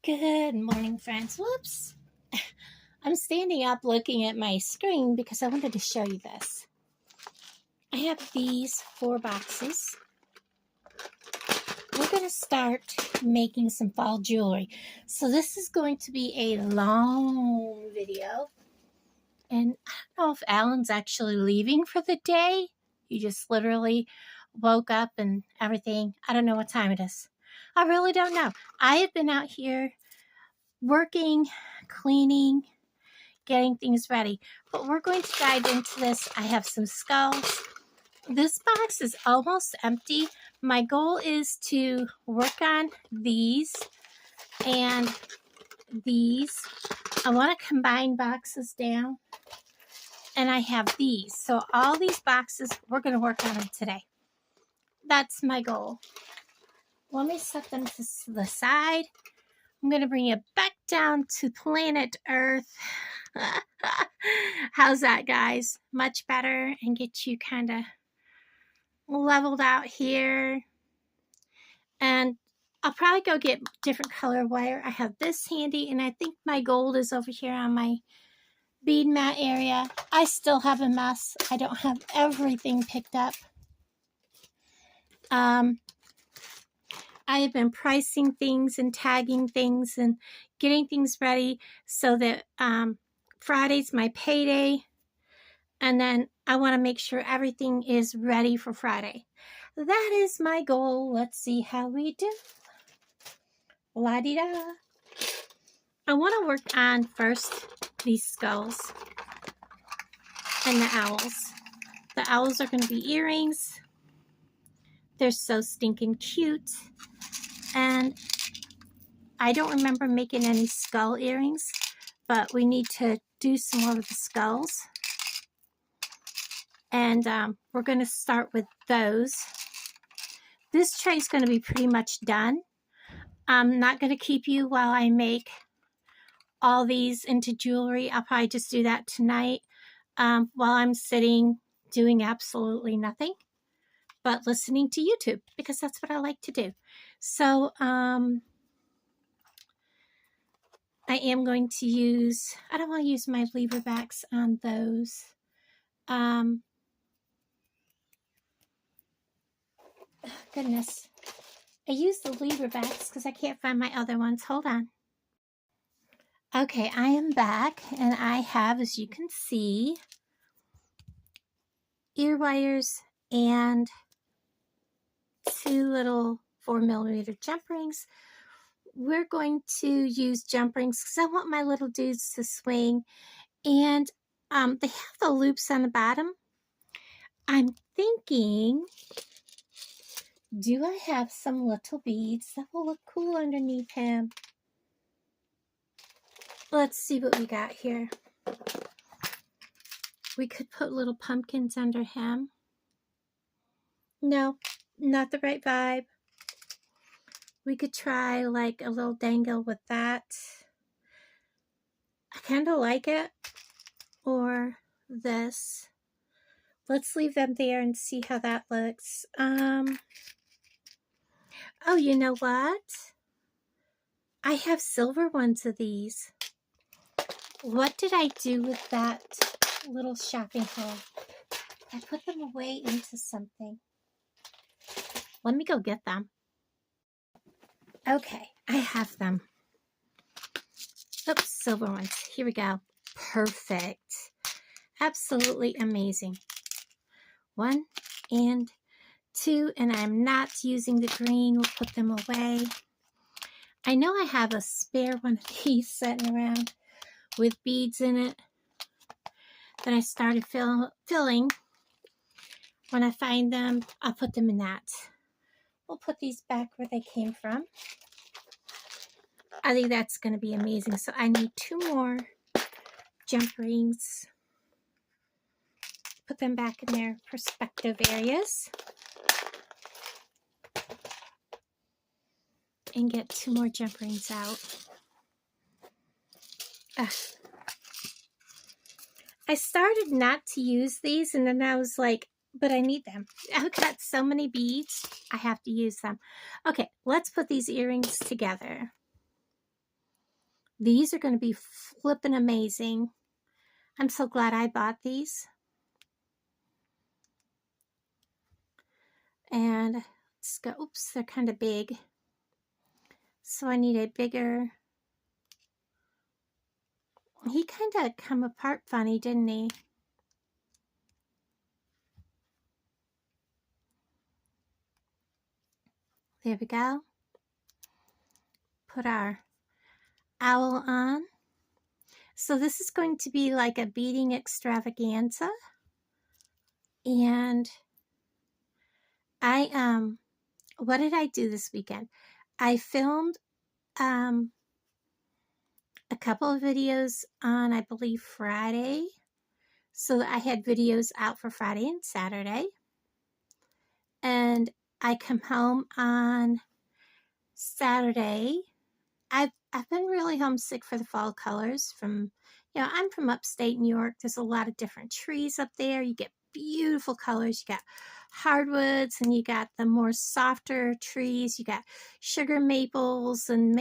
Good morning, friends. Whoops. I'm standing up looking at my screen because I wanted to show you this. I have these 4 boxes. We're going to start making some fall jewelry. So this is going to be a long video. And I don't know if Alan's actually leaving for the day. He just literally woke up and everything. I don't know what time it is. I really don't know. I have been out here working, cleaning, getting things ready. But we're going to dive into this. I have some skulls. This box is almost empty. My goal is to work on these and these. I want to combine boxes down. And I have these. So all these boxes, we're going to work on them today. That's my goal. Let me set them to the side. I'm going to bring it back down to planet Earth. How's that, guys? Much better, and get you kind of leveled out here. And I'll probably go get different color wire. I have this handy, and I think my gold is over here on my bead mat area. I still have a mess. I don't have everything picked up. I have been pricing things and tagging things and getting things ready so that Friday's my payday. And then I want to make sure everything is ready for Friday. That is my goal. Let's see how we do. La-di-da. I want to work on first these skulls and the owls. The owls are going to be earrings. They're so stinking cute. And I don't remember making any skull earrings, but we need to do some more with the skulls. And we're going to start with those. This tray is going to be pretty much done. I'm not going to keep you while I make all these into jewelry. I'll probably just do that tonight while I'm sitting doing absolutely nothing but listening to YouTube, because that's what I like to do. So I am going to use, I don't want to use my lever backs on those. Goodness. I use the lever backs because I can't find my other ones. Hold on. Okay, I am back, and I have, as you can see, ear wires and 2 little 4mm jump rings. We're going to use jump rings because I want my little dudes to swing, and they have the loops on the bottom. I'm thinking, do I have some little beads that will look cool underneath him? Let's see what we got here. We could put little pumpkins under him. No, not the right vibe. We could try like a little dangle with that. I kind of like it. Or this. Let's leave them there and see how that looks. Oh, you know what? I have silver ones of these. What did I do with that little shopping haul? I put them away into something. Let me go get them. Okay, I have them. Oops, silver ones. Here we go. Perfect. Absolutely amazing. 1 and 2, and I'm not using the green. We'll put them away. I know I have a spare one of these sitting around with beads in it that I started filling. When I find them, I'll put them in that. We'll put these back where they came from. I think that's going to be amazing. So I need 2 more jump rings. Put them back in their respective areas. And get 2 more jump rings out. I started not to use these, and then I was like, but I need them. I've got so many beads, I have to use them. Okay, let's put these earrings together. These are going to be flippin' amazing. I'm so glad I bought these. And let's go, oops, they're kind of big. So I need a bigger. He kind of come apart funny, didn't he? There we go. Put our owl on. So this is going to be like a beading extravaganza. And what did I do this weekend? I filmed a couple of videos on, I believe, Friday. So I had videos out for Friday and Saturday. And I come home on Saturday. I've been really homesick for the fall colors from, I'm from upstate New York. There's a lot of different trees up there. You get beautiful colors. You got hardwoods and you got the more softer trees. You got sugar maples and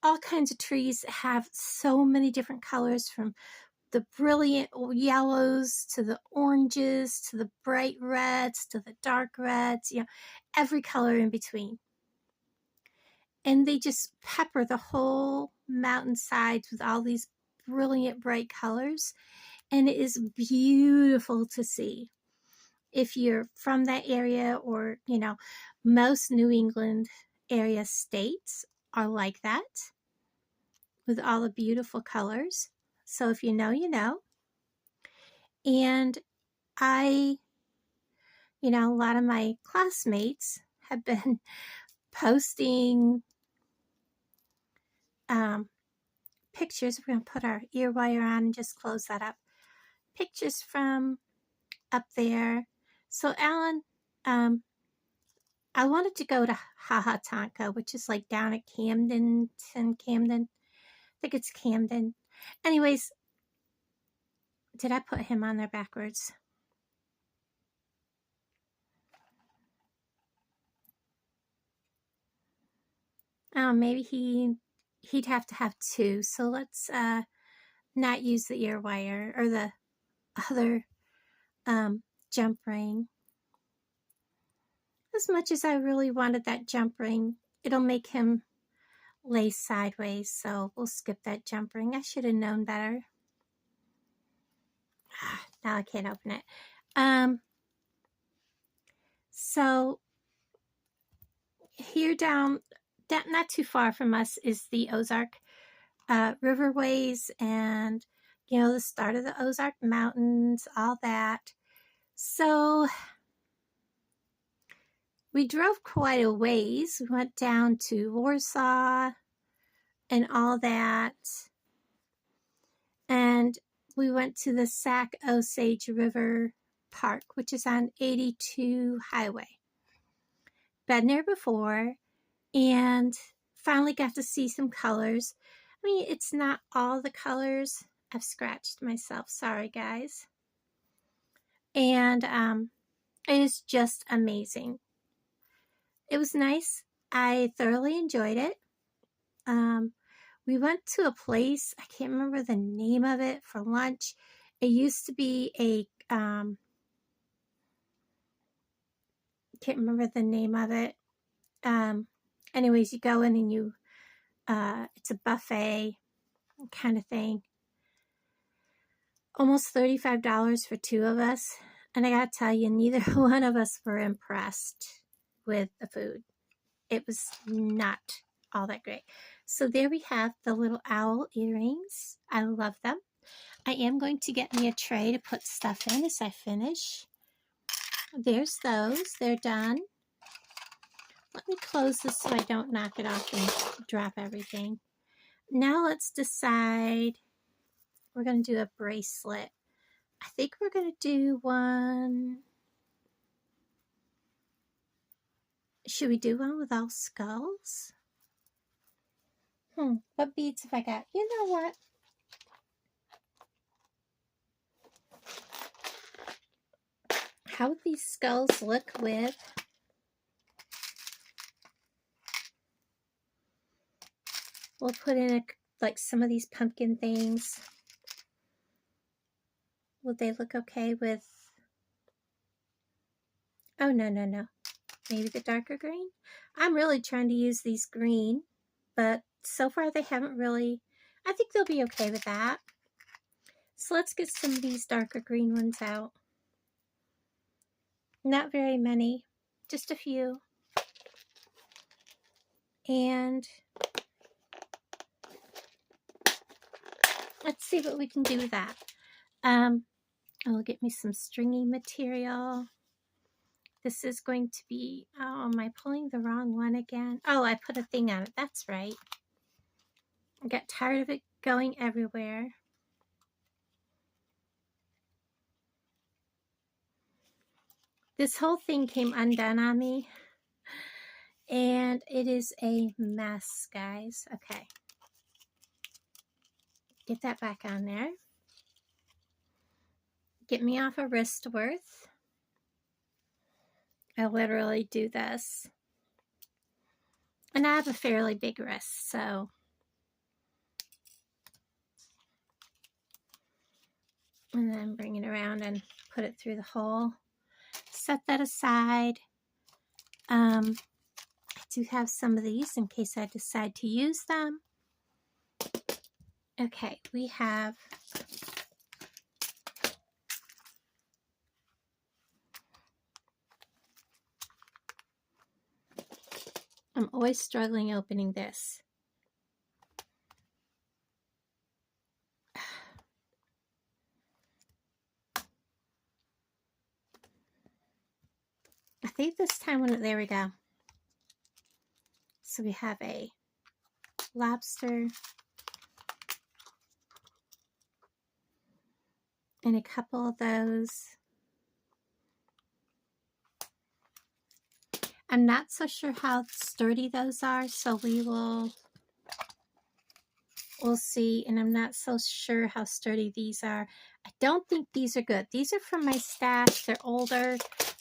all kinds of trees that have so many different colors, from the brilliant yellows to the oranges to the bright reds to the dark reds, every color in between. And they just pepper the whole mountainsides with all these brilliant bright colors. And it is beautiful to see. If you're from that area, or, most New England area states are like that, with all the beautiful colors. So if you know, you know. And a lot of my classmates have been posting pictures. We're going to put our ear wire on and just close that up. Pictures from up there. So Alan, I wanted to go to Hahatonka, which is like down at Camden. I think it's Camden. Anyways, did I put him on there backwards? Oh, maybe he'd have to have two. So let's not use the ear wire or the other jump ring. As much as I really wanted that jump ring, it'll make him lay sideways, so we'll skip that jump ring. I should have known better. Now I can't open it. So here down, not too far from us, is the Ozark riverways, and the start of the Ozark Mountains, all that. So we drove quite a ways. We went down to Warsaw and all that. And we went to the Sac Osage River Park, which is on 82 Highway. Been there before, and finally got to see some colors. I mean, it's not all the colors. I've scratched myself. Sorry, guys. And it is just amazing. It was nice. I thoroughly enjoyed it. We went to a place, I can't remember the name of it, for lunch. It used to be a, can't remember the name of it. Anyways, you go in and you, it's a buffet kind of thing. Almost $35 for two of us. And I gotta tell you, neither one of us were impressed with the food. It was not all that great. So there we have the little owl earrings. I love them. I am going to get me a tray to put stuff in as I finish. There's those. They're done. Let me close this so I don't knock it off and drop everything. Now let's decide. We're going to do a bracelet. I think we're going to do one. Should we do one with all skulls? What beads have I got? You know what? How would these skulls look with We'll put in like some of these pumpkin things. Would they look okay with, oh no, no, no. Maybe the darker green? I'm really trying to use these green, but so far they haven't really, I think they'll be okay with that. So let's get some of these darker green ones out. Not very many, just a few. And let's see what we can do with that. I'll get me some stringy material. This is going to be, oh, am I pulling the wrong one again? Oh, I put a thing on it. That's right. I got tired of it going everywhere. This whole thing came undone on me. And it is a mess, guys. Okay. Get that back on there. Get me off a wrist worth. I literally do this. And I have a fairly big wrist, so. And then bring it around and put it through the hole. Set that aside. I do have some of these in case I decide to use them. Okay, we have I'm always struggling opening this. I think this time when there we go. So we have a lobster and a couple of those. I'm not so sure how sturdy those are, so we'll see. And I'm not so sure how sturdy these are. I don't think these are good. These are from my stash. They're older,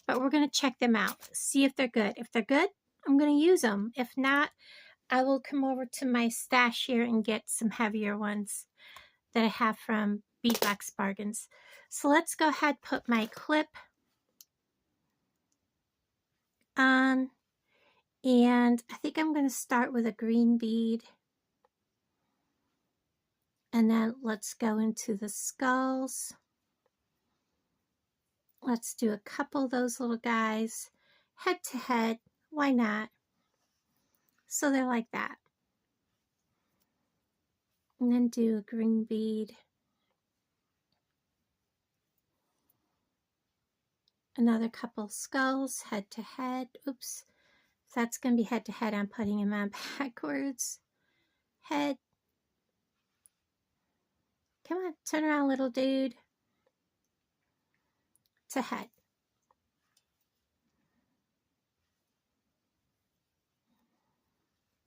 but we're going to check them out. See if they're good. If they're good, I'm going to use them. If not, I will come over to my stash here and get some heavier ones that I have from P.O Box Bargains. So let's go ahead and put my clip on. And I think I'm going to start with a green bead. And then let's go into the skulls. Let's do a couple of those little guys. Head to head. Why not? So they're like that. And then do a green bead. Another couple skulls, head to head. Oops. If that's going to be head to head, I'm putting them on backwards. Head. Come on, turn around, little dude. To head.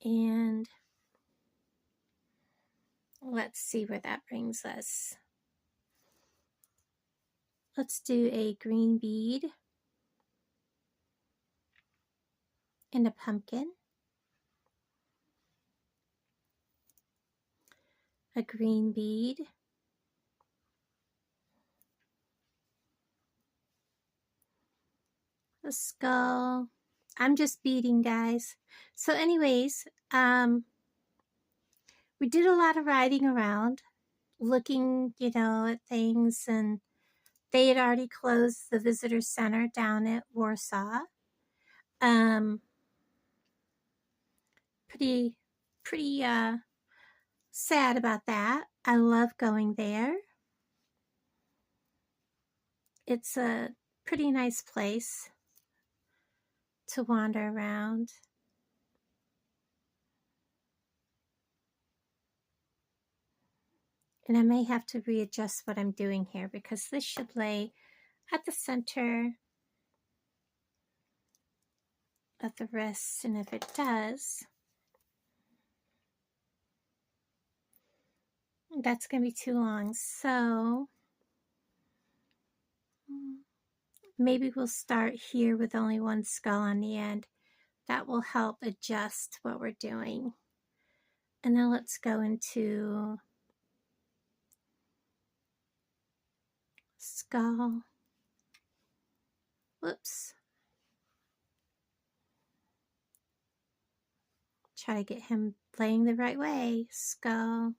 And let's see where that brings us. Let's do a green bead and a pumpkin. A green bead. A skull. I'm just beading, guys. So anyways, we did a lot of riding around, looking, at things, and they had already closed the visitor center down at Warsaw. Pretty sad about that. I love going there. It's a pretty nice place to wander around. And I may have to readjust what I'm doing here because this should lay at the center of the wrist, and if it does, that's going to be too long. So maybe we'll start here with only one skull on the end. That will help adjust what we're doing. And now let's go into skull. Whoops. Try to get him playing the right way. Skull.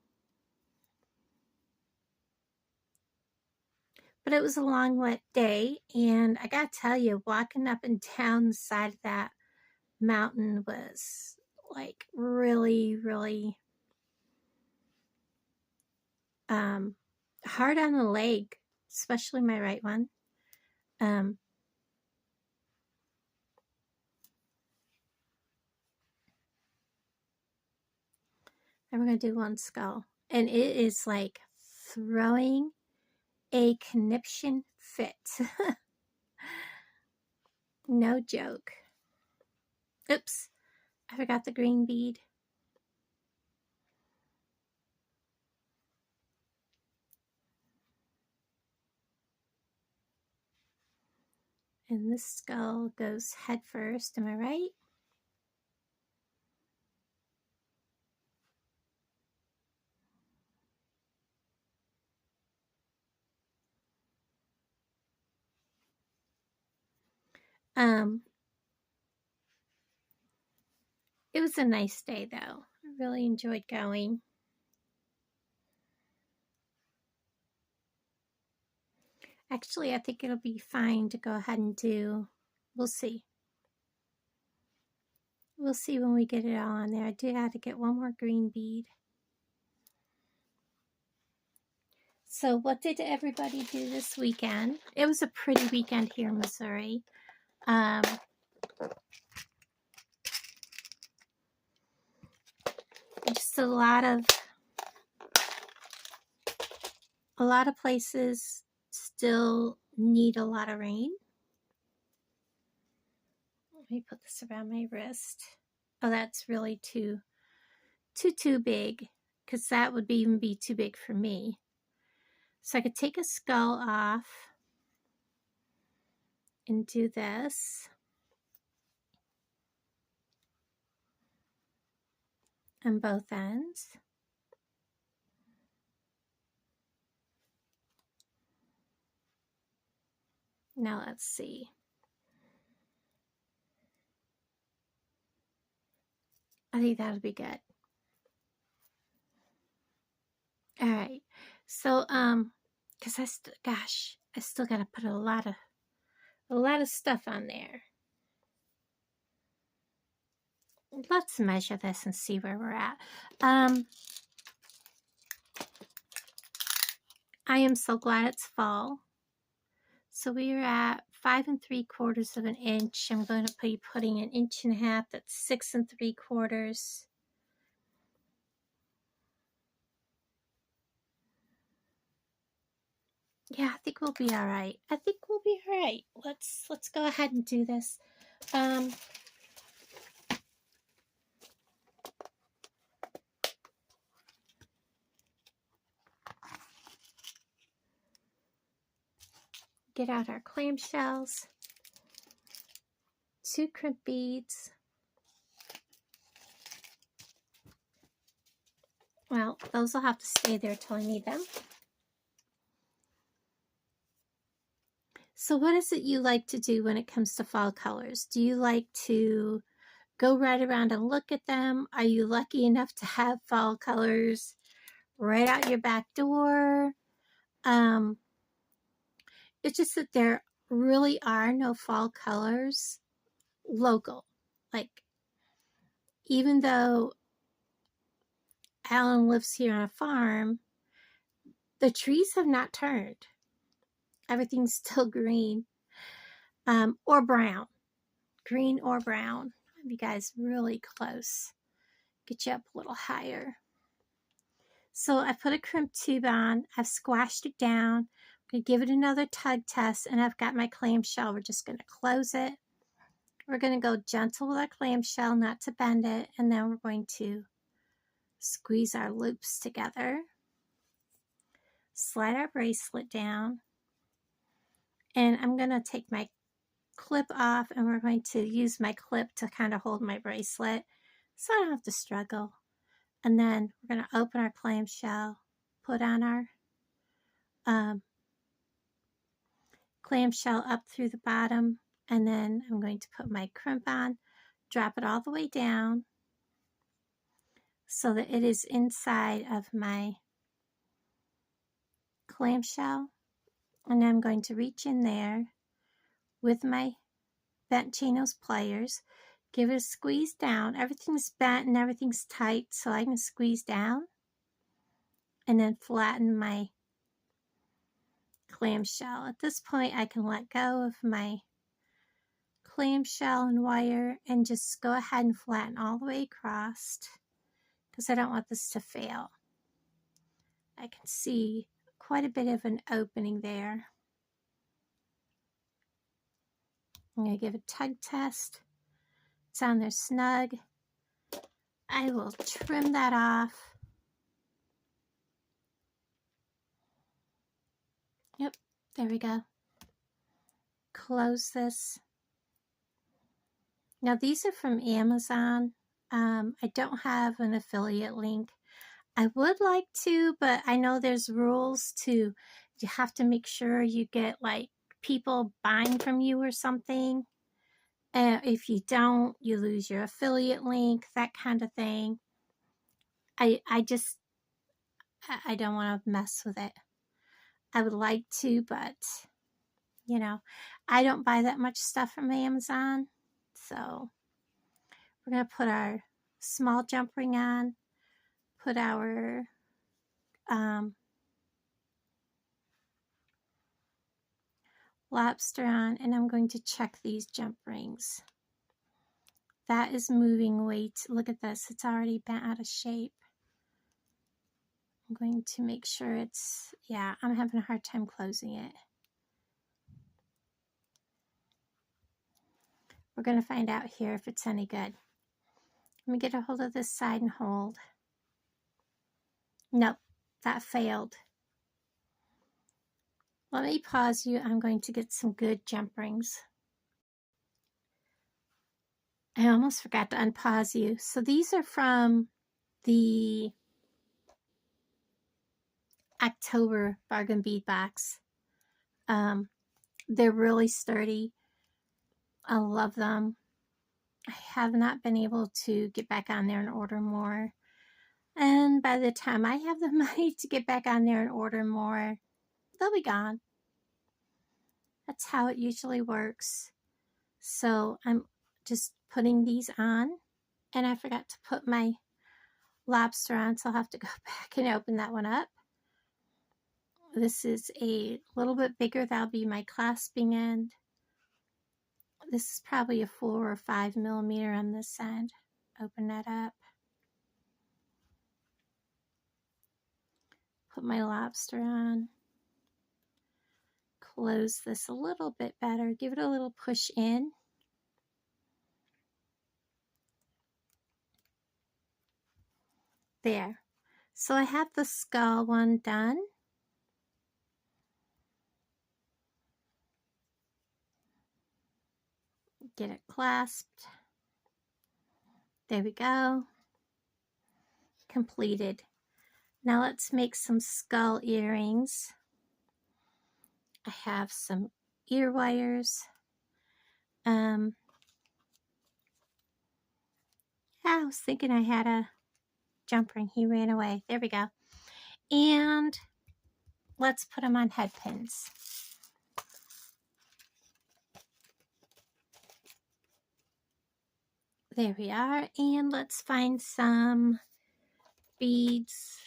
But it was a long, wet day, and I gotta tell you, walking up and down the side of that mountain was like really, really hard on the leg, especially my right one. And we're gonna do one skull, and it is like throwing a conniption fit. No joke. Oops, I forgot the green bead. And this skull goes head first, am I right? It was a nice day though. I really enjoyed going. Actually, I think it'll be fine to go ahead and do, we'll see. We'll see when we get it all on there. I do have to get one more green bead. So what did everybody do this weekend? It was a pretty weekend here in Missouri. Just a lot of places still need a lot of rain. Let me put this around my wrist. Oh, that's really too big, because that would even be too big for me. So I could take a skull off and do this. On both ends. Now let's see. I think that'll be good. All right. So, because I still gotta put a lot of stuff on there. Let's measure this and see where we're at. I am so glad it's fall. So we are at 5 3/4 of an inch. I'm going to be putting 1.5 inches. That's 6 3/4. Yeah, I think we'll be all right. I think we'll be all right. Let's go ahead and do this. Get out our clamshells, 2 crimp beads. Well, those will have to stay there till I need them. So what is it you like to do when it comes to fall colors? Do you like to go right around and look at them? Are you lucky enough to have fall colors right out your back door? It's just that there really are no fall colors local. Like, even though Alan lives here on a farm, the trees have not turned. Everything's still green, or brown. Green or brown. You guys really close. Get you up a little higher. So I put a crimp tube on. I've squashed it down. I'm going to give it another tug test, and I've got my clamshell. We're just going to close it. We're going to go gentle with our clamshell, not to bend it, and then we're going to squeeze our loops together. Slide our bracelet down, and I'm going to take my clip off, and we're going to use my clip to kind of hold my bracelet so I don't have to struggle. And then we're going to open our clamshell, put on our clamshell up through the bottom, and then I'm going to put my crimp on, drop it all the way down so that it is inside of my clamshell. And I'm going to reach in there with my bent chain nose pliers, give it a squeeze down. Everything's bent and everything's tight, so I can squeeze down and then flatten my clamshell. At this point, I can let go of my clamshell and wire and just go ahead and flatten all the way across because I don't want this to fail. I can see quite a bit of an opening there. I'm going to give a tug test. It's on there snug. I will trim that off. Yep, there we go. Close this. Now these are from Amazon. I don't have an affiliate link. I would like to, but I know there's rules to, you have to make sure you get like people buying from you or something. If you don't, you lose your affiliate link, that kind of thing. I don't want to mess with it. I would like to, but you know, I don't buy that much stuff from Amazon. So we're going to put our small jump ring on, put our lobster on, and I'm going to check these jump rings. That is moving weight. Look at this. It's already bent out of shape. I'm going to make sure it's, yeah, I'm having a hard time closing it. We're going to find out here if it's any good. Let me get a hold of this side and hold. Nope, that failed. Let me pause you. I'm going to get some good jump rings. I almost forgot to unpause you. So these are from the October bargain bead box. They're really sturdy. I love them. I have not been able to get back on there and order more. And by the time I have the money to get back on there and order more, they'll be gone. That's how it usually works. So I'm just putting these on, and I forgot to put my lobster on, so I'll have to go back and open that one up. This is a little bit bigger. That'll be my clasping end. This is probably a 4 or 5 millimeter on this end. Open that up. Put my lobster on. Close this a little bit better. Give it a little push in. There. So I have the skull one done. Get it clasped. There we go. Completed. Now let's make some skull earrings. I have some ear wires. I was thinking I had a jump ring. He ran away. There we go. And let's put them on head pins. There we are. And let's find some beads.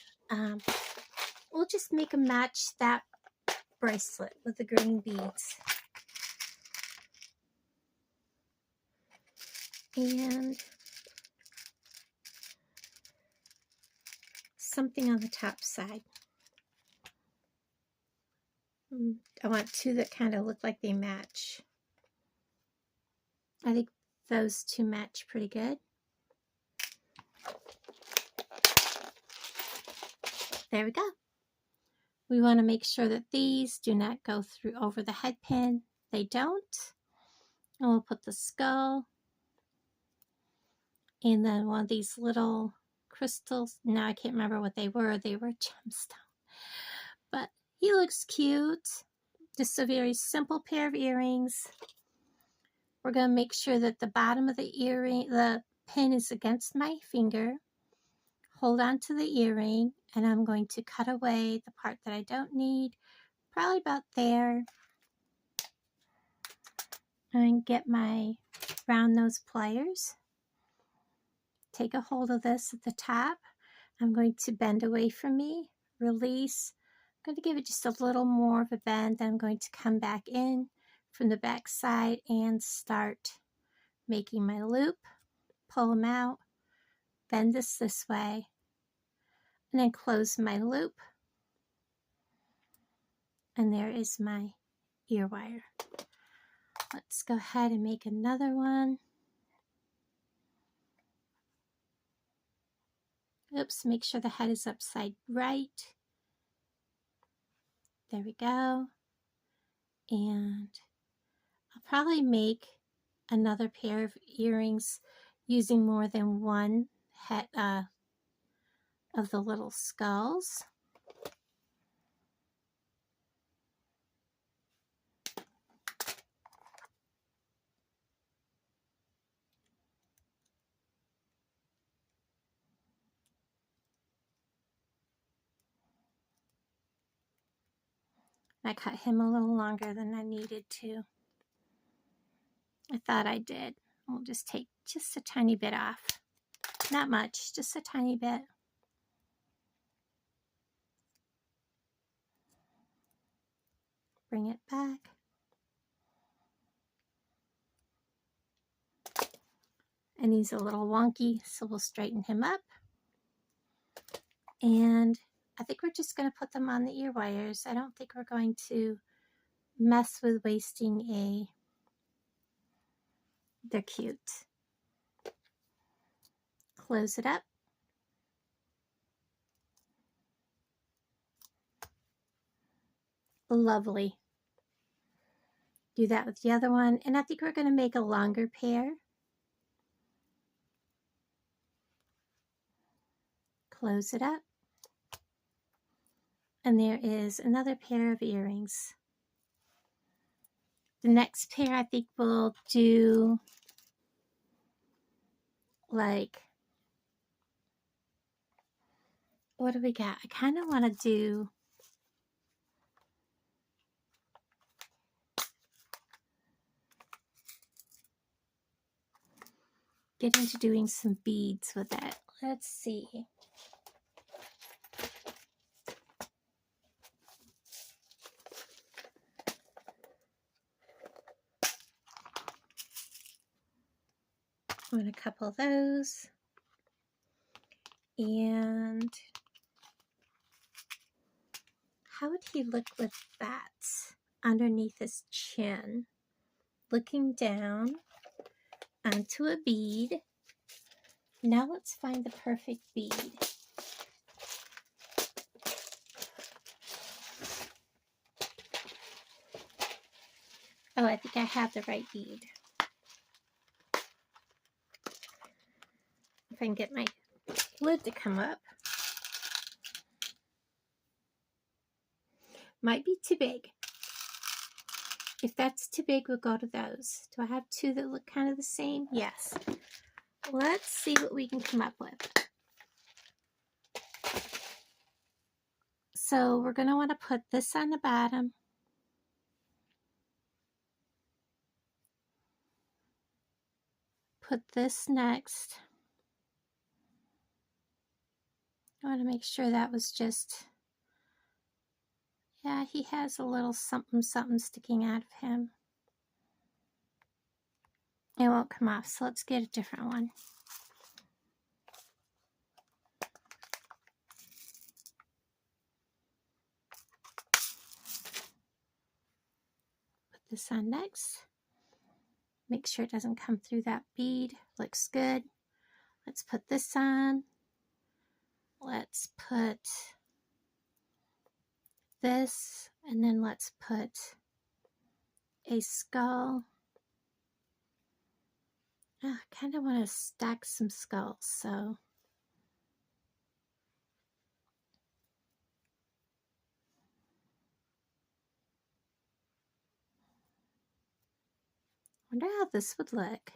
We'll just make them match that bracelet with the green beads. And something on the top side. I want two that kind of look like they match. I think those two match pretty good. There we go. We want to make sure that these do not go through over the head pin. They don't. And we'll put the skull and then one of these little crystals. No, I can't remember what they were. They were gemstone. But he looks cute. Just a very simple pair of earrings. We're going to make sure that the bottom of the earring, the pin is against my finger. Hold on to the earring, and I'm going to cut away the part that I don't need, probably about there. And get my round nose pliers. Take a hold of this at the top. I'm going to bend away from me, release. I'm going to give it just a little more of a bend. Then I'm going to come back in from the back side and start making my loop. Pull them out, bend this way, and then close my loop. And there is my ear wire. Let's go ahead and make another one. Oops, make sure the head is upside right. There we go. And I'll probably make another pair of earrings using more than one head of the little skulls. I cut him a little longer than I needed to. I thought I did. We'll just take just a tiny bit off. Not much, just a tiny bit. Bring it back. And he's a little wonky, so we'll straighten him up. And I think we're just going to put them on the ear wires. I don't think we're going to mess with wasting a... They're cute. Close it up. Lovely. Do that with the other one. And I think we're going to make a longer pair. Close it up. And there is another pair of earrings. The next pair I think we'll do like, what do we got? I kind of want to do get into doing some beads with it. Let's see. I'm going to couple those. And how would he look with that underneath his chin? Looking down onto a bead. Now let's find the perfect bead. Oh, I think I have the right bead. If I can get my lid to come up. Might be too big. If that's too big, we'll go to those. Do I have two that look kind of the same? Yes. Let's see what we can come up with. So we're going to want to put this on the bottom. Put this next. I want to make sure that was just, yeah, he has a little something sticking out of him. It won't come off, so let's get a different one. Put this on next. Make sure it doesn't come through that bead. Looks good. Let's put this on. Let's put this, and then let's put a skull. I kind of want to stack some skulls, so Wonder how this would look.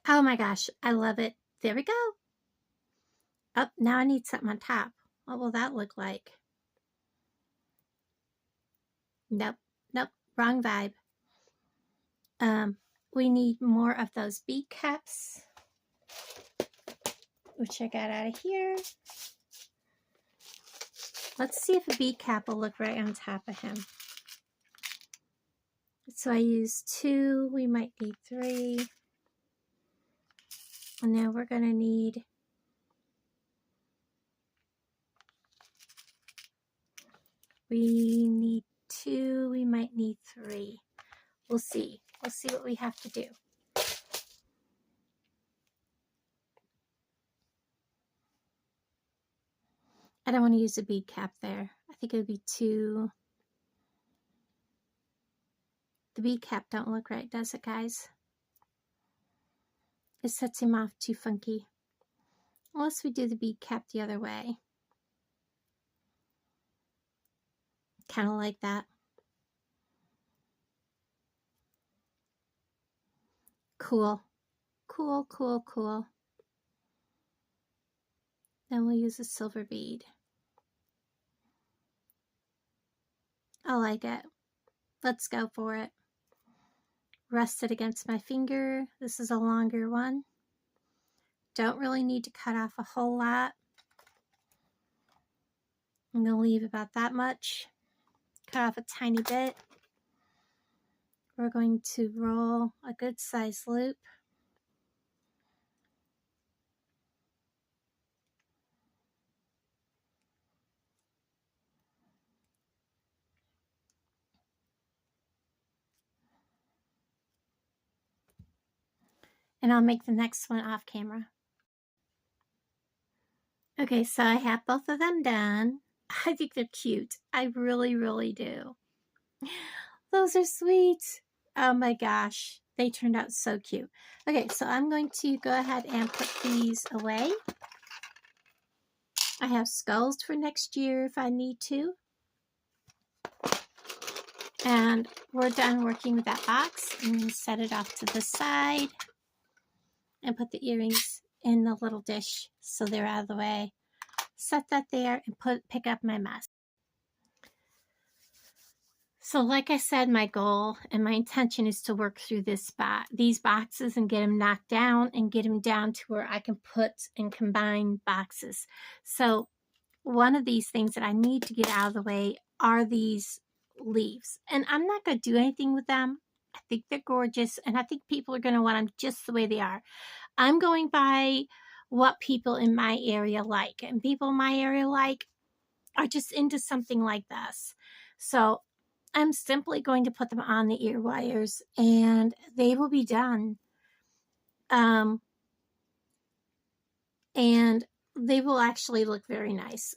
Oh my gosh, I love it. There we go. Oh, now I need something on top. What will that look like? Nope, nope, wrong vibe. We need more of those bead caps, which I got out of here. Let's see if a bead cap will look right on top of him. So I used 2, we might need 3. And now we're gonna need we need 2, we might need 3. We'll see. We'll see what we have to do. I don't want to use a bead cap there. I think it would be too... The bead cap don't look right, does it, guys? It sets him off too funky. Unless we do the bead cap the other way. Kind of like that. Cool. Cool, cool, cool. Then we'll use a silver bead. I like it. Let's go for it. Rest it against my finger. This is a longer one. Don't really need to cut off a whole lot. I'm going to leave about that much. Cut off a tiny bit. We're going to roll a good size loop. And I'll make the next one off camera. Okay, so I have both of them done. I think they're cute. I really, really do. Those are sweet. Oh my gosh, they turned out so cute. Okay, so I'm going to go ahead and put these away. I have skulls for next year if I need to. And we're done working with that box. I'm going to set it off to the side and put the earrings in the little dish so they're out of the way. Set that there and pick up my mess. So like I said, my goal and my intention is to work through these boxes and get them knocked down and get them down to where I can put and combine boxes. So one of these things that I need to get out of the way are these leaves. And I'm not going to do anything with them. I think they're gorgeous, and I think people are going to want them just the way they are. I'm going by what people in my area like, and people in my area are just into something like this. So I'm simply going to put them on the ear wires, and they will be done. And they will actually look very nice.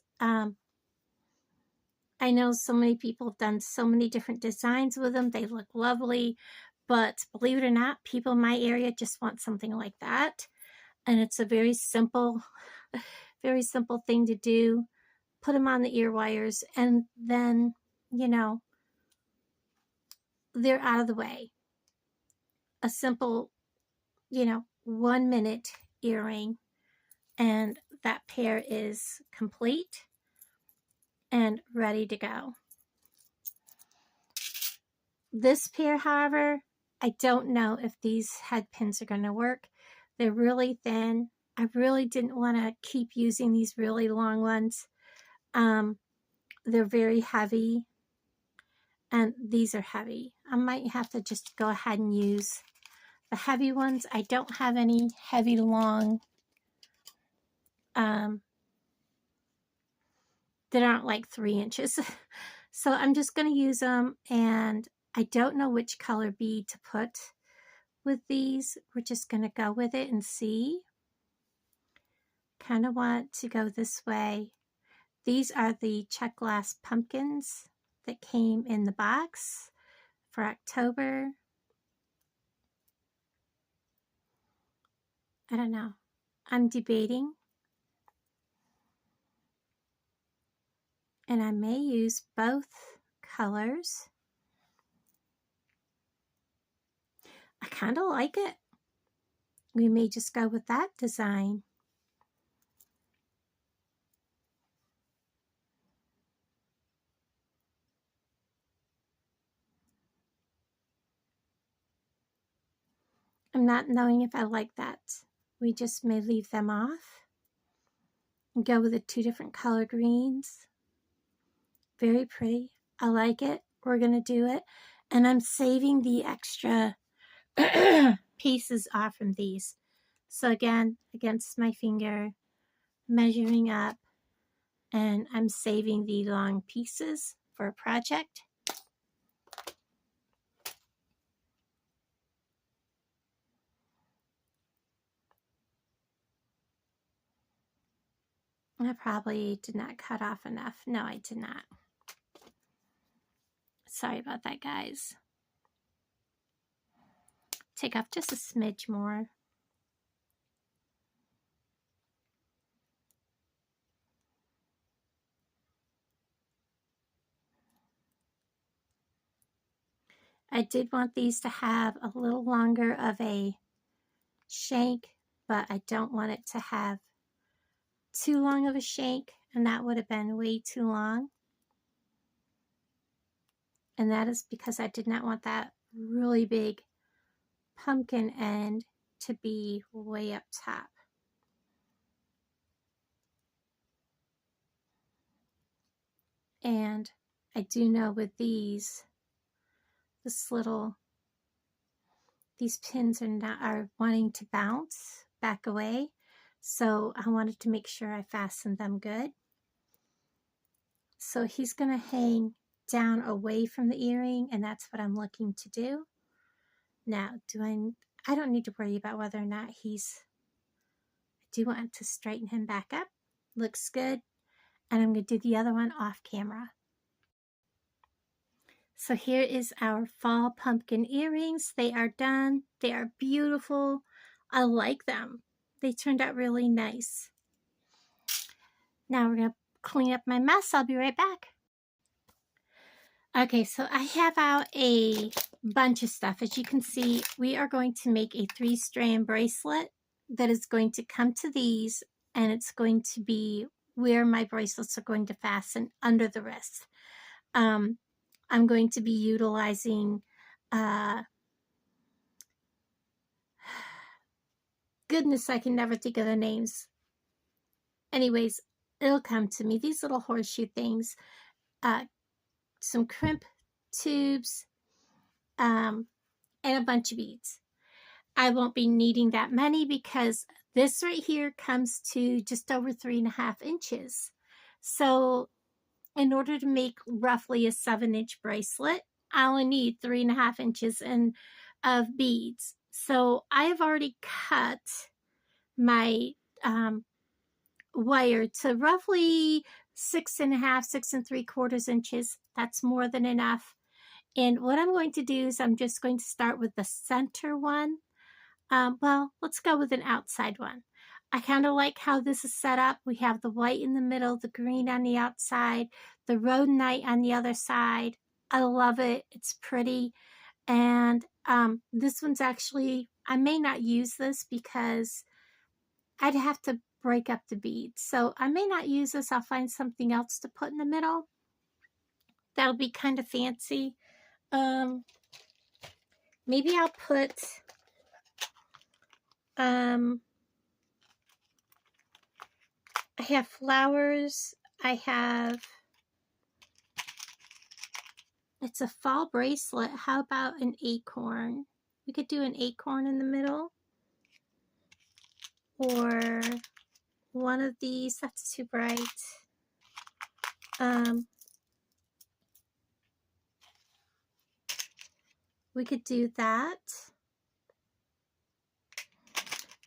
I know so many people have done so many different designs with them. They look lovely, but believe it or not, people in my area just want something like that. And it's a very simple thing to do. Put them on the ear wires, and then, you know, they're out of the way. A simple, 1 minute earring, and that pair is complete and ready to go. This pair, however, I don't know if these head pins are going to work. They're really thin. I really didn't want to keep using these really long ones. They're very heavy, and these are heavy. I might have to just go ahead and use the heavy ones. I don't have any heavy long that aren't like 3 inches. So I'm just going to use them, and I don't know which color bead to put with these. We're just going to go with it and see. Kind of want to go this way. These are the check glass pumpkins that came in the box for October. I don't know. I'm debating. And I may use both colors. I kind of like it. We may just go with that design. I'm not knowing if I like that. We just may leave them off and go with the 2 different color greens. Very pretty. I like it. We're going to do it. And I'm saving the extra pieces off from these. So again, against my finger, measuring up, and I'm saving the long pieces for a project. I probably did not cut off enough. No, I did not. Sorry about that, guys. Take off just a smidge more. I did want these to have a little longer of a shank, but I don't want it to have too long of a shank, and that would have been way too long. And that is because I did not want that really big pumpkin end to be way up top. And I do know with these pins are wanting to bounce back away. So I wanted to make sure I fastened them good. So he's going to hang down away from the earring, and that's what I'm looking to do. Now, I don't need to worry about whether or not I do want to straighten him back up. Looks good. And I'm going to do the other one off camera. So here is our fall pumpkin earrings. They are done. They are beautiful. I like them. They turned out really nice. Now we're going to clean up my mess. I'll be right back. Okay, so I have out a bunch of stuff. As you can see, we are going to make a 3-strand bracelet that is going to come to these, and it's going to be where my bracelets are going to fasten under the wrist. I'm going to be utilizing goodness, I can never think of the names. Anyways, it'll come to me. These little horseshoe things, some crimp tubes, and a bunch of beads. I won't be needing that many because this right here comes to just over 3.5 inches. So in order to make roughly a 7-inch bracelet, I only need 3.5 inches of beads. So I have already cut my wire to roughly 6.5, 6 3/4 inches. That's more than enough. And what I'm going to do is I'm just going to start with the center one. Well, let's go with an outside one. I kind of like how this is set up. We have the white in the middle, the green on the outside, the rhodonite on the other side. I love it. It's pretty. And this one's actually, I may not use this because I'd have to break up the beads. So I may not use this. I'll find something else to put in the middle. That'll be kind of fancy. Maybe I'll put I have flowers. It's a fall bracelet. How about an acorn? We could do an acorn in the middle. Or one of these. That's too bright. We could do that.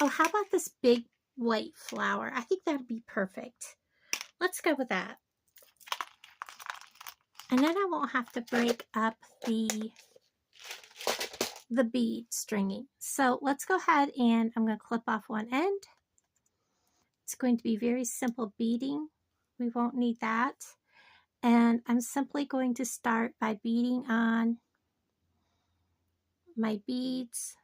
Oh, how about this big white flower? I think that'd be perfect. Let's go with that. And then I won't have to break up the bead stringing. So let's go ahead and I'm going to clip off one end. It's going to be very simple beading. We won't need that. And I'm simply going to start by beading on my beads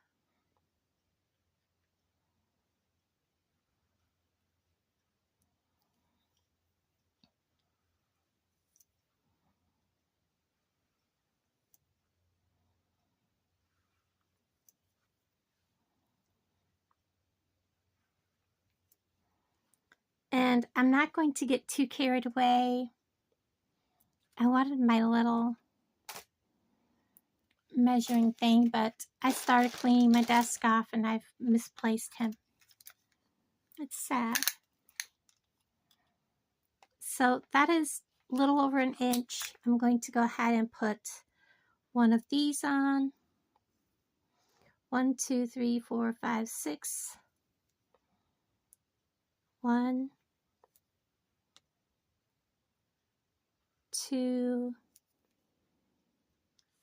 And I'm not going to get too carried away. I wanted my little measuring thing, but I started cleaning my desk off and I've misplaced him. It's sad. So that is a little over an inch. I'm going to go ahead and put one of these on. 1, 2, 3, 4, 5, 6. 1, 2,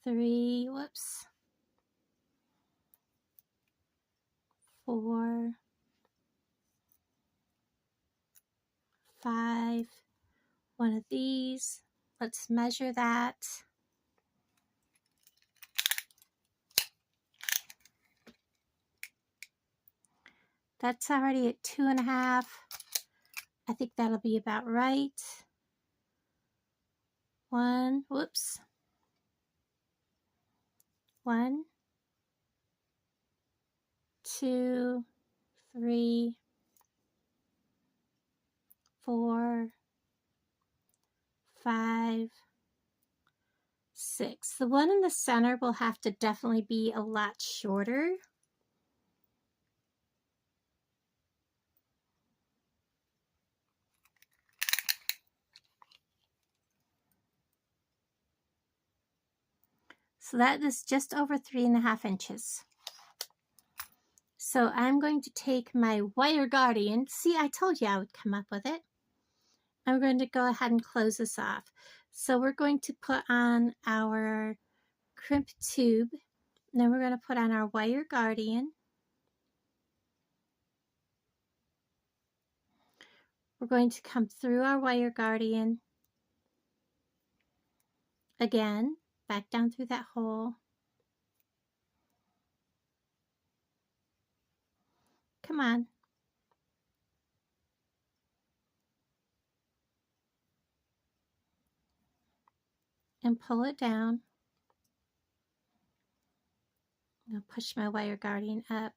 3, whoops, 4, 5, one of these. Let's measure that. That's already at 2.5. I think that'll be about right. 1, whoops. 1, 2, 3, 4, 5, 6. The one in the center will have to definitely be a lot shorter. So that is just over 3.5 inches. So I'm going to take my wire guardian. See, I told you I would come up with it. I'm going to go ahead and close this off. So we're going to put on our crimp tube. And then we're going to put on our wire guardian. We're going to come through our wire guardian. Again, back down through that hole. Come on. And pull it down. I'll push my wire guardian up.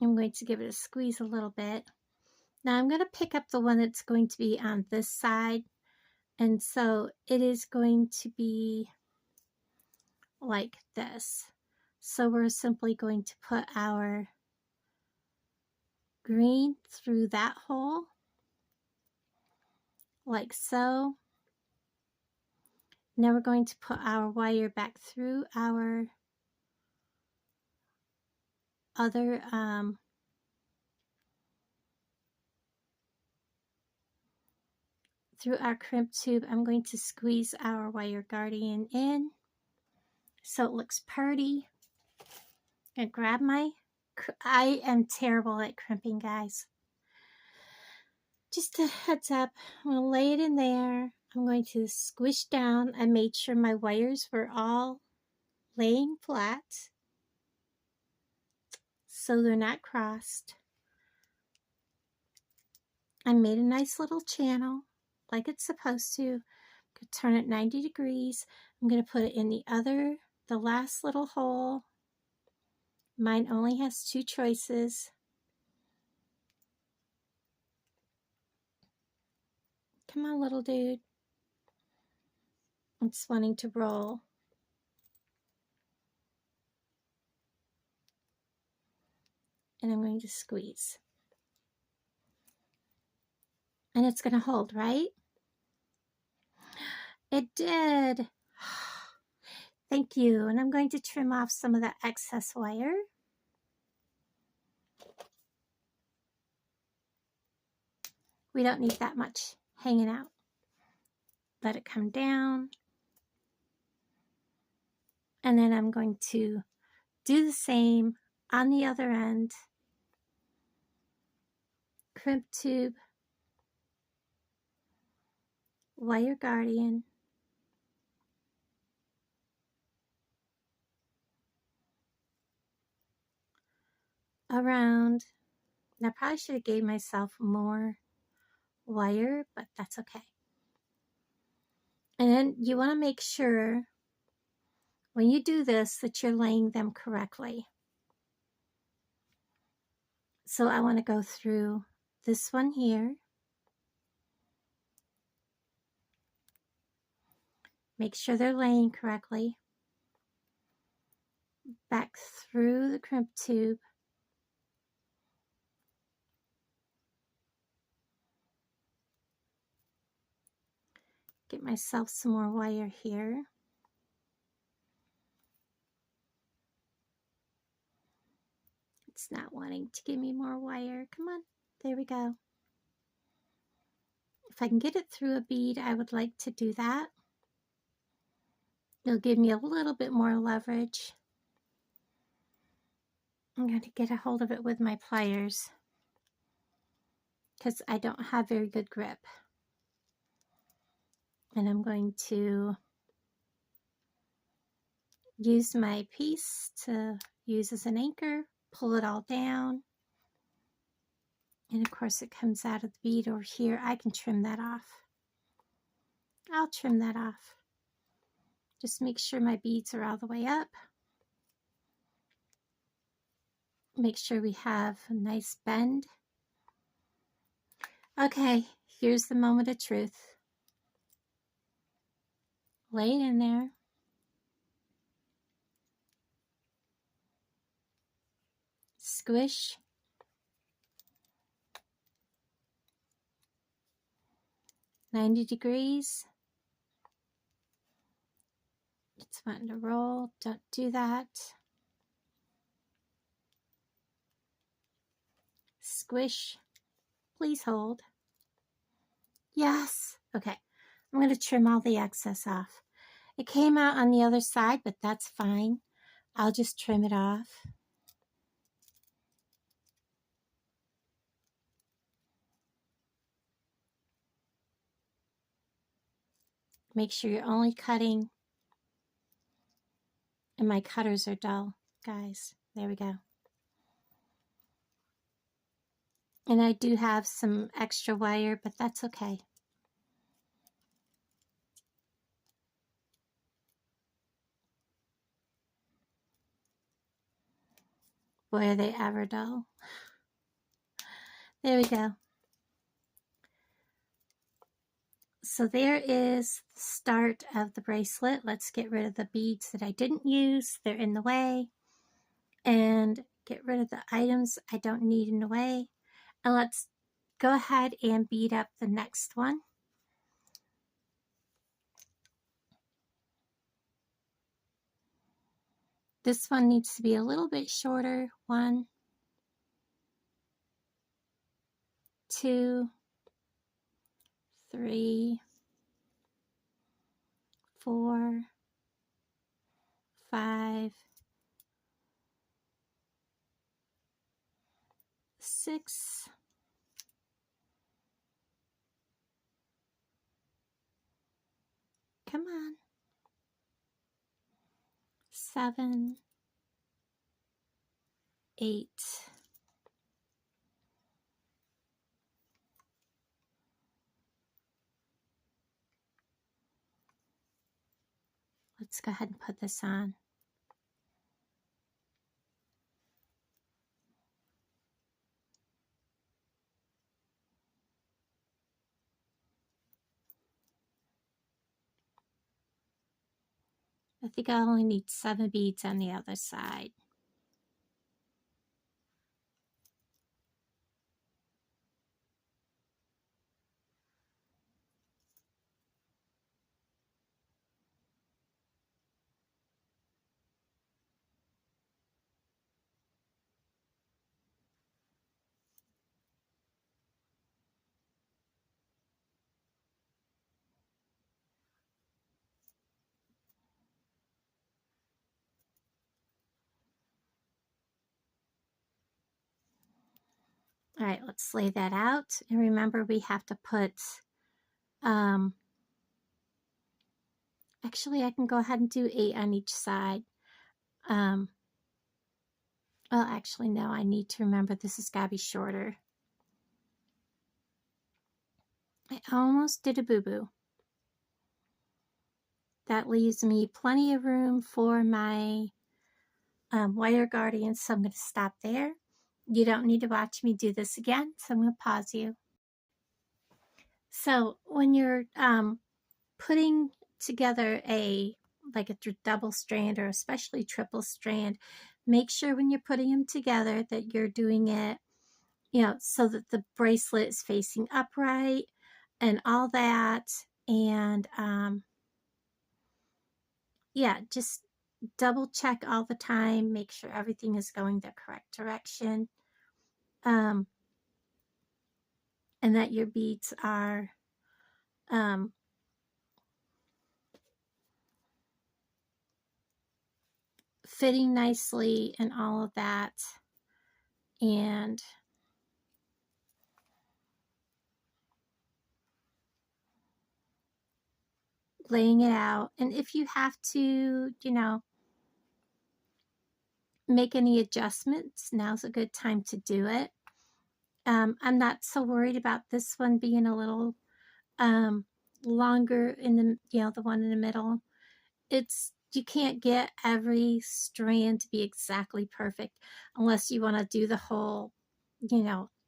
I'm going to give it a squeeze a little bit. Now I'm going to pick up the one that's going to be on this side. And so it is going to be like this. So we're simply going to put our green through that hole, like so. Now we're going to put our wire back through our other through our crimp tube. I'm going to squeeze our wire guardian in so it looks pretty. And grab my, I am terrible at crimping, guys. Just a heads up, I'm going to lay it in there. I'm going to squish down. I made sure my wires were all laying flat so they're not crossed. I made a nice little channel like it's supposed to. Could turn it 90 degrees. I'm going to put it in the last little hole. Mine only has 2 choices. Come on, little dude. It's wanting to roll. And I'm going to squeeze. And it's going to hold, right? It did. Thank you. And I'm going to trim off some of that excess wire. We don't need that much hanging out. Let it come down. And then I'm going to do the same on the other end. Crimp tube, wire guardian, around. And I probably should have gave myself more wire, but that's okay. And then you want to make sure when you do this that you're laying them correctly. So I want to go through this one here. Make sure they're laying correctly. Back through the crimp tube. Get myself some more wire here. It's not wanting to give me more wire. Come on, there we go. If I can get it through a bead, I would like to do that. It'll give me a little bit more leverage. I'm going to get a hold of it with my pliers because I don't have very good grip. And I'm going to use my piece to use as an anchor, pull it all down. And of course it comes out of the bead over here. I can trim that off. I'll trim that off. Just make sure my beads are all the way up. Make sure we have a nice bend. Okay, here's the moment of truth. Lay it in there. Squish. "90 degrees. It's wanting to roll. Don't do that. Squish. Please hold. Yes. Okay. I'm going to trim all the excess off. It came out on the other side, but that's fine. I'll just trim it off. Make sure you're only cutting, and my cutters are dull, guys. There we go. And I do have some extra wire, but that's okay. Boy, are they ever dull. There we go. So there is the start of the bracelet. Let's get rid of the beads that I didn't use. They're in the way. And get rid of the items I don't need in the way. And let's go ahead and bead up the next one. This one needs to be a little bit shorter. 1, 2, 3, 4, 5, 6, 7, 8. Let's go ahead and put this on. I think I only need 7 beads on the other side. All right, let's lay that out. And remember, we have to put, actually, I can go ahead and do 8 on each side. Well, actually, no, I need to remember this has got to be shorter. I almost did a boo-boo. That leaves me plenty of room for my wire guardians, so I'm going to stop there. You don't need to watch me do this again, so I'm going to pause you. So when you're putting together like a double strand or especially triple strand, make sure when you're putting them together that you're doing it, so that the bracelet is facing upright and all that. And yeah, just double check all the time, make sure everything is going the correct direction, and that your beads are fitting nicely and all of that, and laying it out. And if you have to, make any adjustments, now's a good time to do it. I'm not so worried about this one being a little longer in the one in the middle. You can't get every strand to be exactly perfect unless you want to do the whole,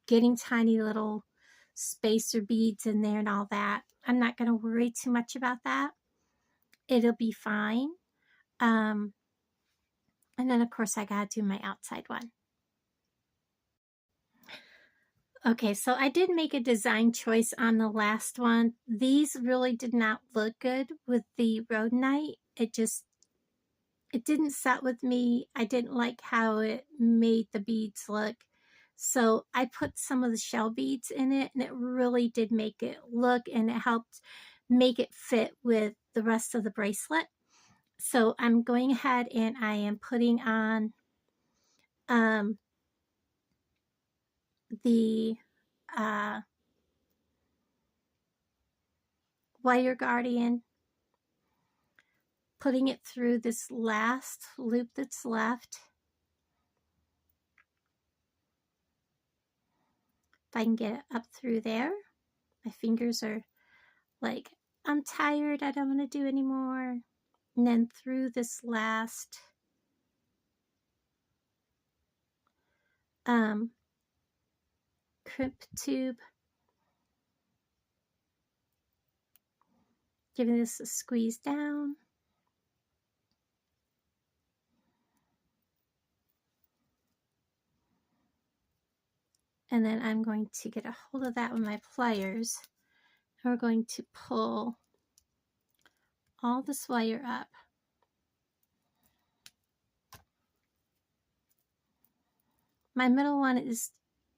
getting tiny little spacer beads in there and all that. I'm not going to worry too much about that. It'll be fine. And then of course I got to do my outside one. Okay, so I did make a design choice on the last one. These really did not look good with the rhodonite. It didn't set with me. I didn't like how it made the beads look. So I put some of the shell beads in it, and it really did make it look, and it helped make it fit with the rest of the bracelet. So I'm going ahead and I am putting on the Wire Guardian, putting it through this last loop that's left. If I can get it up through there. My fingers are like, I'm tired, I don't want to do anymore. And then through this last crimp tube, giving this a squeeze down. And then I'm going to get a hold of that with my pliers. And we're going to pull all this wire up. My middle one is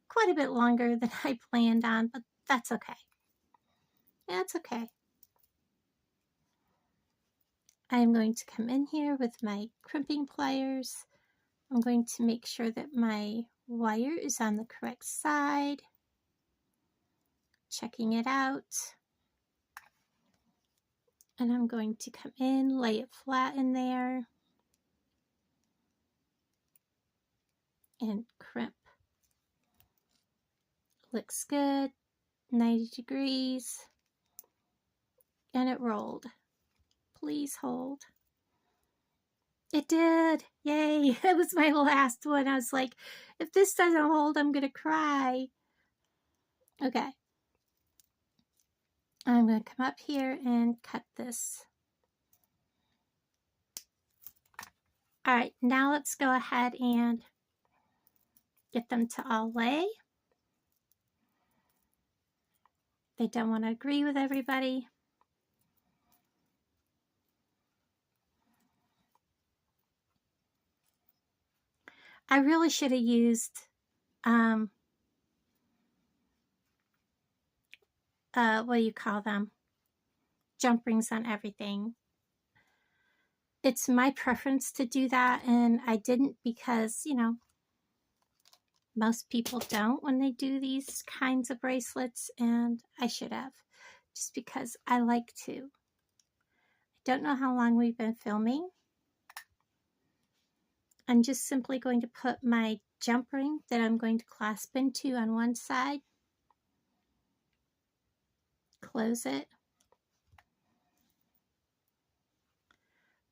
quite a bit longer than I planned on, but that's okay. That's okay. I am going to come in here with my crimping pliers. I'm going to make sure that my wire is on the correct side. Checking it out. And I'm going to come in, lay it flat in there, and crimp. Looks good. 90 degrees. And it rolled. Please hold. It did. Yay. It was my last one. I was like, if this doesn't hold, I'm going to cry. Okay. I'm going to come up here and cut this. All right, now let's go ahead and get them to all lay. They don't want to agree with everybody. I really should have used what do you call them? Jump rings on everything. It's my preference to do that, and I didn't because, most people don't when they do these kinds of bracelets, and I should have, just because I like to. I don't know how long we've been filming. I'm just simply going to put my jump ring that I'm going to clasp into on one side, close it,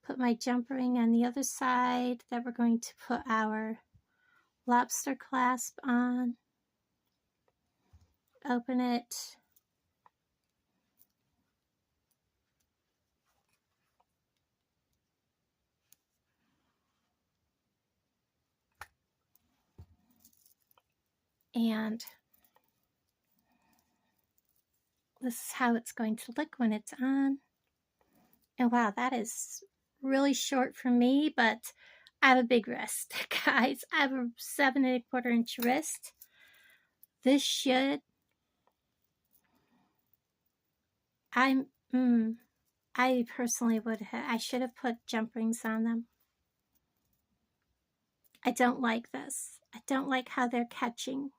put my jump ring on the other side that we're going to put our lobster clasp on, open it, and this is how it's going to look when it's on. And wow, that is really short for me, but I have a big wrist, guys. I have a 7 1/4 inch wrist. This should, I personally would have, I should have put jump rings on them. I don't like this. I don't like how they're catching.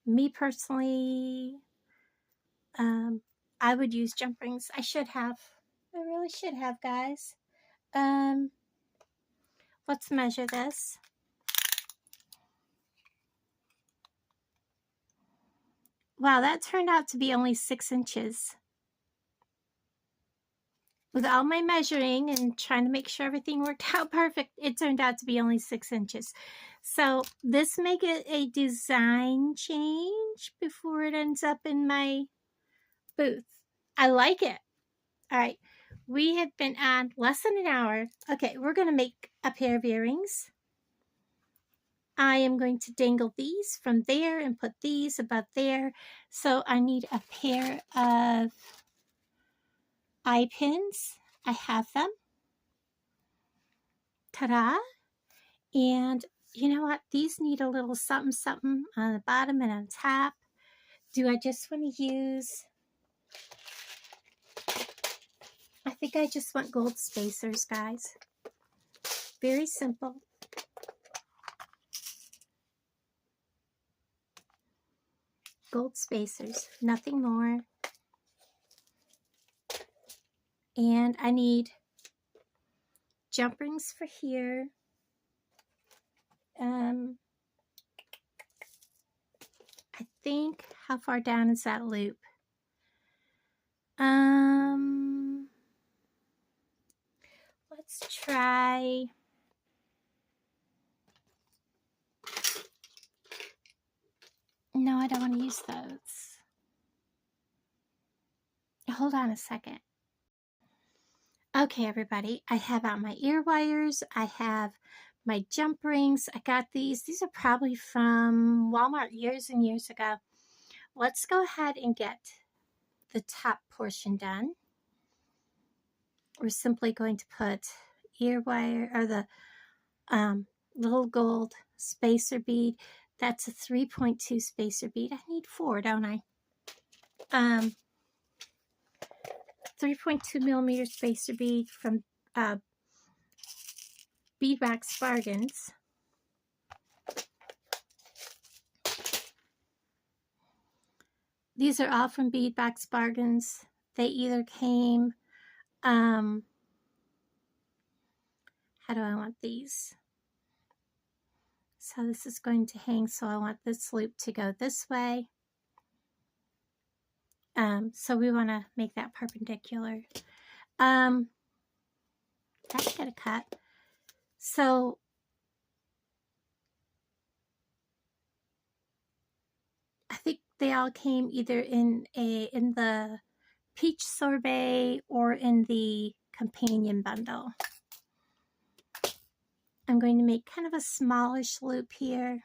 Me personally, I would use jump rings. I should have. I really should have, guys. Let's measure this. Wow, that turned out to be only 6 inches. With all my measuring and trying to make sure everything worked out perfect, it turned out to be only 6 inches. So this may get a design change before it ends up in my booth. I like it. All right, we have been on less than an hour. Okay, we're going to make a pair of earrings. I am going to dangle these from there and put these above there. So I need a pair of eye pins. I have them. Ta-da! And you know what? These need a little something something on the bottom and on top. Do I just want to use, I think I just want gold spacers, guys. Very simple. Gold spacers, nothing more. And I need jump rings for here. I think, how far down is that loop? Let's try, no, I don't want to use those. Hold on a second. Okay, everybody, I have out my ear wires. I have my jump rings. I got these. These are probably from Walmart years and years ago. Let's go ahead and get the top portion done. We're simply going to put ear wire, or the little gold spacer bead. That's a 3.2 spacer bead. I need 4, don't I? 3.2 millimeter spacer bead from Bead Box Bargains. These are all from Bead Box Bargains. They either came, how do I want these? So this is going to hang, so I want this loop to go this way. So we want to make that perpendicular. That's got a cut. So I think they all came either in the peach sorbet or in the companion bundle. I'm going to make kind of a smallish loop here.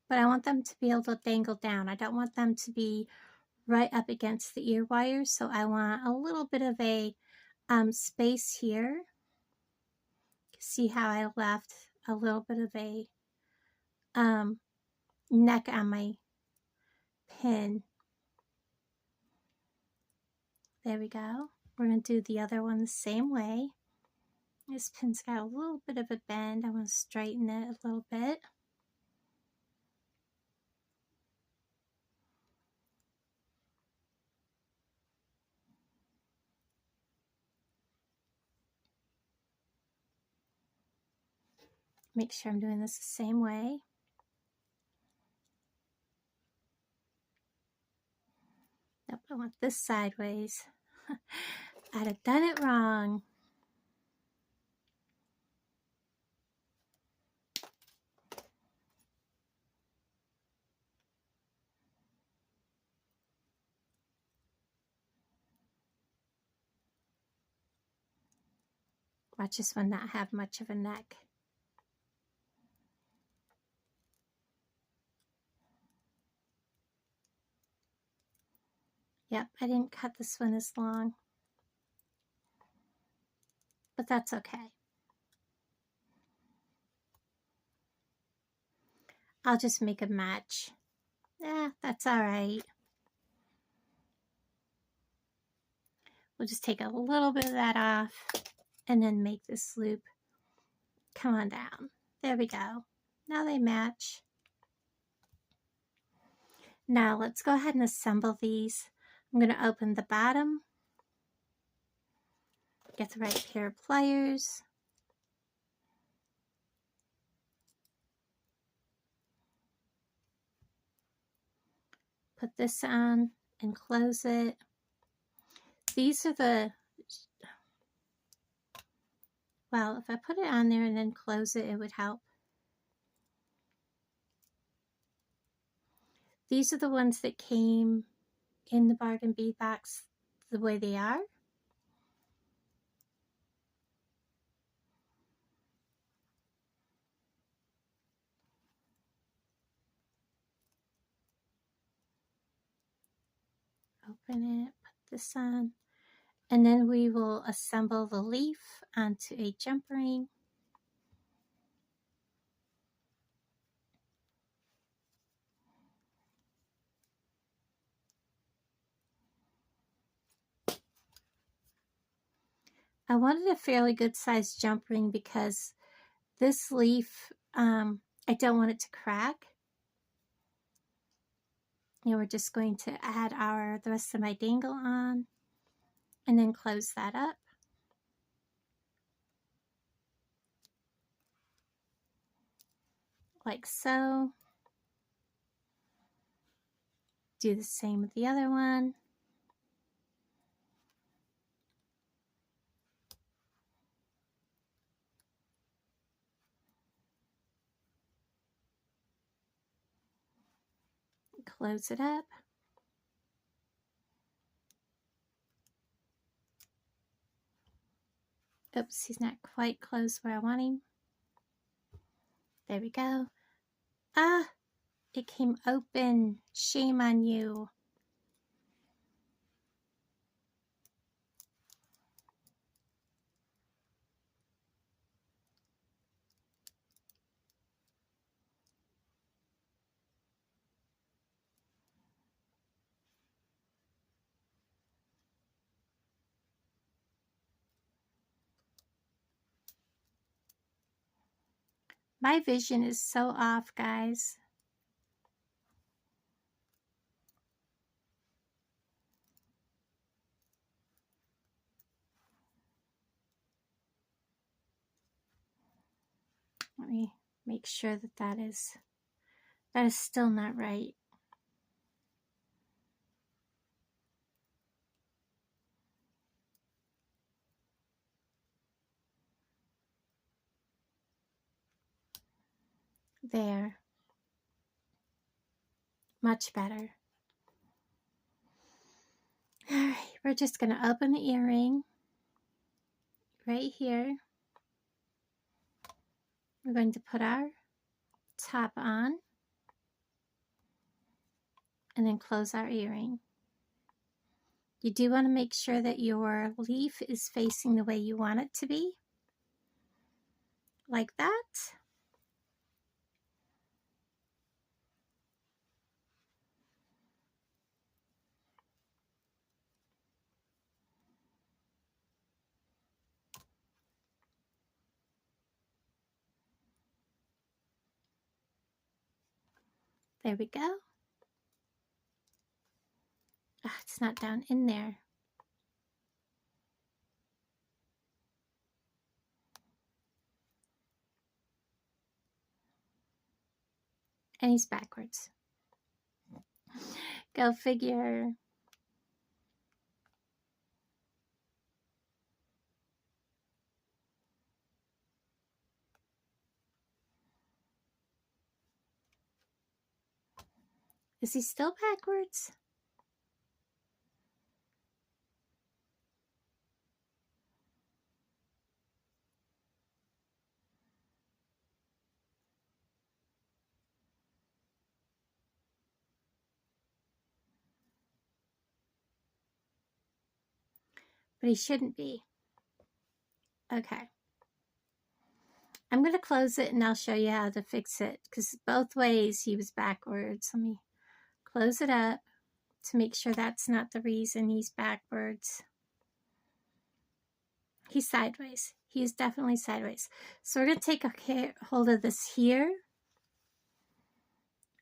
But I want them to be able to dangle down. I don't want them to be right up against the ear wires, so I want a little bit of a space here. See how I left a little bit of a neck on my pin. There we go. We're going to do the other one the same way. This pin's got a little bit of a bend. I want to straighten it a little bit. Make sure I'm doing this the same way. I want this sideways. I'd have done it wrong. Watch this one not have much of a neck. Yep, I didn't cut this one as long, but that's okay. I'll just make a match. Yeah, that's all right. We'll just take a little bit of that off and then make this loop come on down. There we go. Now they match. Now let's go ahead and assemble these. I'm going to open the bottom, get the right pair of pliers, put this on and close it. These are the, well, if I put it on there and then close it, it would help. These are the ones that came in the bargain bead box the way they are. Open it, put this on, and then we will assemble the leaf onto a jump ring. I wanted a fairly good sized jump ring because this leaf, I don't want it to crack. You know, we're just going to add the rest of my dangle on and then close that up. Like so. Do the same with the other one. Close it up. Oops, he's not quite closed where I want him. There we go. Ah, it came open. Shame on you. My vision is so off, guys. Let me make sure that that is still not right. There. Much better. All right, we're just going to open the earring right here. We're going to put our top on and then close our earring. You do want to make sure that your leaf is facing the way you want it to be, like that. There we go. Ah, it's not down in there. And he's backwards. Go figure. Is he still backwards? But he shouldn't be. Okay. I'm going to close it and I'll show you how to fix it, because both ways he was backwards. Let me close it up to make sure that's not the reason he's backwards. He's sideways. He is definitely sideways. So we're going to take a hold of this here.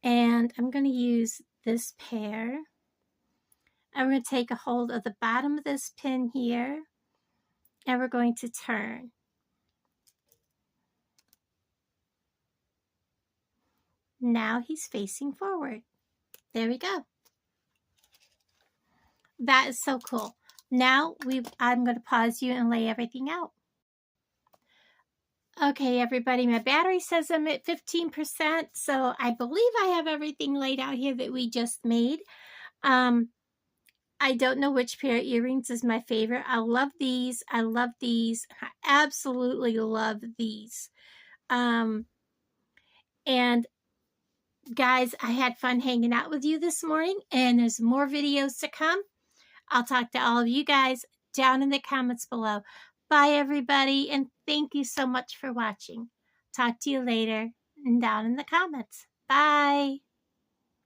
And I'm going to use this pair. And we're going to take a hold of the bottom of this pin here. And we're going to turn. Now he's facing forward. There we go. That is so cool. Now I'm going to pause you and lay everything out. Okay, everybody, my battery says I'm at 15%, so I believe I have everything laid out here that we just made. I don't know which pair of earrings is my favorite. I love these. I love these. I absolutely love these. And guys, I had fun hanging out with you this morning, and there's more videos to come. I'll talk to all of you guys down in the comments below. Bye, everybody, and thank you so much for watching. Talk to you later down in the comments. Bye.